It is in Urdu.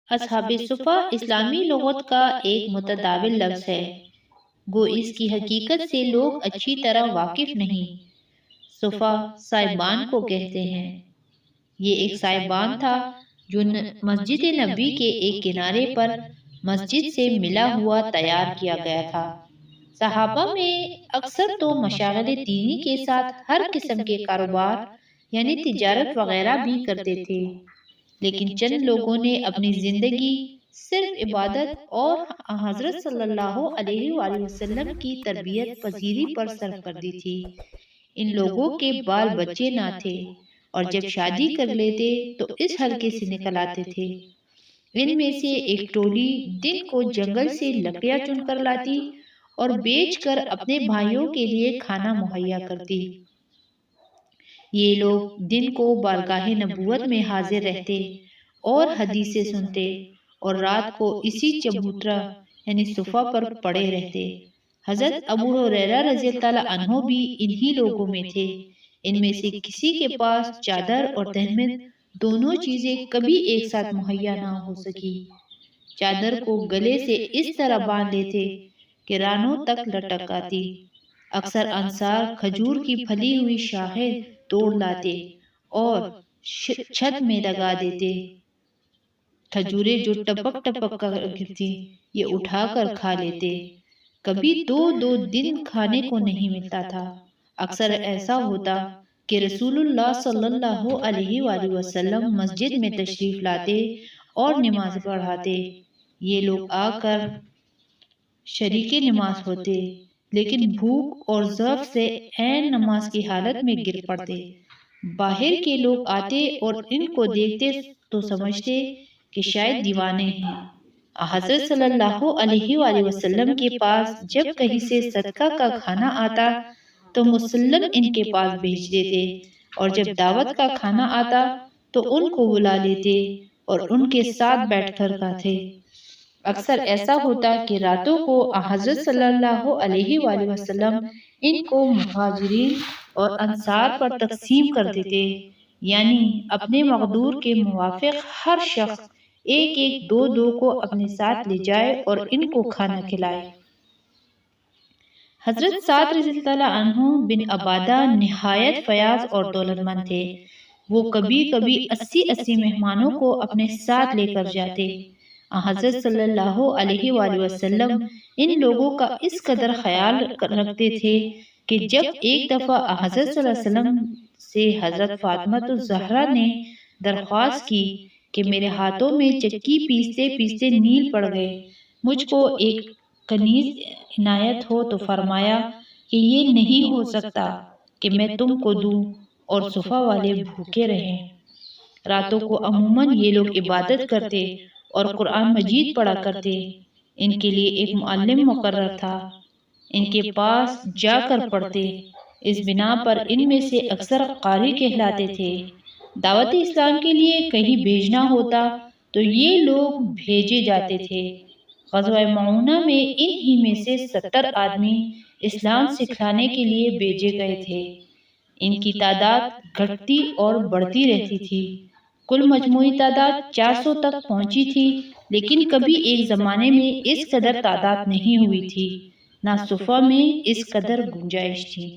اصحاب صفا اسلامی لغت کا ایک متداول لفظ ہے، گو اس کی حقیقت سے لوگ اچھی طرح واقف نہیں۔ صفا سائبان کو کہتے ہیں۔ یہ ایک سائبان تھا جو مسجد نبی کے ایک کنارے پر مسجد سے ملا ہوا تیار کیا گیا تھا۔ صحابہ میں اکثر تو مشاغل دینی کے ساتھ ہر قسم کے کاروبار یعنی تجارت وغیرہ بھی کرتے تھے، لیکن چند لوگوں نے اپنی زندگی صرف عبادت اور حضرت صلی اللہ علیہ وآلہ وسلم کی تربیت پذیری پر صرف کر دی تھی۔ ان لوگوں کے بال بچے نہ تھے اور جب شادی کر لیتے تو اس حلقے سے نکل آتے تھے۔ ان میں سے ایک ٹولی دن کو جنگل سے لکڑیاں چن کر لاتی اور بیچ کر اپنے بھائیوں کے لیے کھانا مہیا کرتی۔ یہ لوگ دن کو بارگاہ نبوت میں حاضر رہتے اور حدیثیں سنتے اور رات کو اسی چبوترا یعنی صفا پر پڑے رہتے۔ حضرت ابو ہریرہ رضی اللہ عنہ بھی انہی لوگوں میں تھے۔ ان میں سے کسی کے پاس چادر اور تہمد دونوں چیزیں کبھی ایک ساتھ مہیا نہ ہو سکی۔ چادر کو گلے سے اس طرح باندھ لیتے کہ رانوں تک لٹک آتی۔ اکثر انصار کھجور کی پھلی ہوئی شاخیں توڑ لاتے اور چھت میں لگا دیتے۔ کھجوریں جو ٹپک ٹپک کر گرتی یہ اٹھا کر کھا لیتے۔ کبھی دو دن کھانے کو نہیں ملتا تھا۔ اکثر ایسا ہوتا کہ رسول اللہ صلی اللہ علیہ وآلہ وسلم مسجد میں تشریف لاتے اور نماز پڑھاتے۔ یہ لوگ آ کر شریک نماز ہوتے، لیکن بھوک اور ضعف سے عین نماز کی حالت میں گر پڑتے۔ باہر کے لوگ آتے اور ان کو دیکھتے تو سمجھتے کہ شاید دیوانے ہیں۔ حضرت صلی اللہ علیہ وآلہ وسلم کے پاس جب کہیں سے صدقہ کا کھانا آتا تو مسلم ان کے پاس بھیج دیتے، اور جب دعوت کا کھانا آتا تو ان کو بلا لیتے اور ان کے ساتھ بیٹھ کر کھاتے۔ اکثر ایسا ہوتا کہ راتوں کو حضرت صلی اللہ علیہ وآلہ وسلم ان کو مہاجرین اور انصار پر تقسیم کر دیتے، یعنی اپنے مقدور کے موافق ہر شخص ایک ایک دو کو اپنے ساتھ لے جائے اور ان کو کھانا کھلائے۔ حضرت سعد رضی اللہ عنہ بن عبادہ نہایت فیاض اور دولت مند تھے۔ وہ کبھی کبھی 80 مہمانوں کو اپنے ساتھ لے کر جاتے۔ حضرت صلی اللہ علیہ وآلہ وسلم ان لوگوں کا اس قدر خیال رکھتے تھے کہ جب ایک دفعہ حضرت صلی اللہ علیہ وسلم سے حضرت فاطمہ الزہرا نے درخواست کی کہ میرے ہاتھوں میں چکی پیستے پیستے نیل پڑ گئے، مجھ کو ایک کنیز عنایت ہو، تو فرمایا کہ یہ نہیں ہو سکتا کہ میں تم کو دوں اور صفا والے بھوکے رہیں۔ راتوں کو عموماً یہ لوگ عبادت کرتے اور قرآن مجید پڑھا کرتے۔ ان کے لیے ایک معلم مقرر تھا، ان کے پاس جا کر پڑھتے۔ اس بنا پر ان میں سے اکثر قاری کہلاتے تھے۔ دعوت اسلام کے لیے کہیں بھیجنا ہوتا تو یہ لوگ بھیجے جاتے تھے۔ غزوہ معونہ میں انہی میں سے 70 آدمی اسلام سکھلانے کے لیے بھیجے گئے تھے۔ ان کی تعداد گھٹتی اور بڑھتی رہتی تھی۔ کل مجموعی تعداد 400 تک پہنچی تھی، لیکن کبھی ایک زمانے میں اس قدر تعداد نہیں ہوئی تھی، نہ صفا میں اس قدر گنجائش تھی۔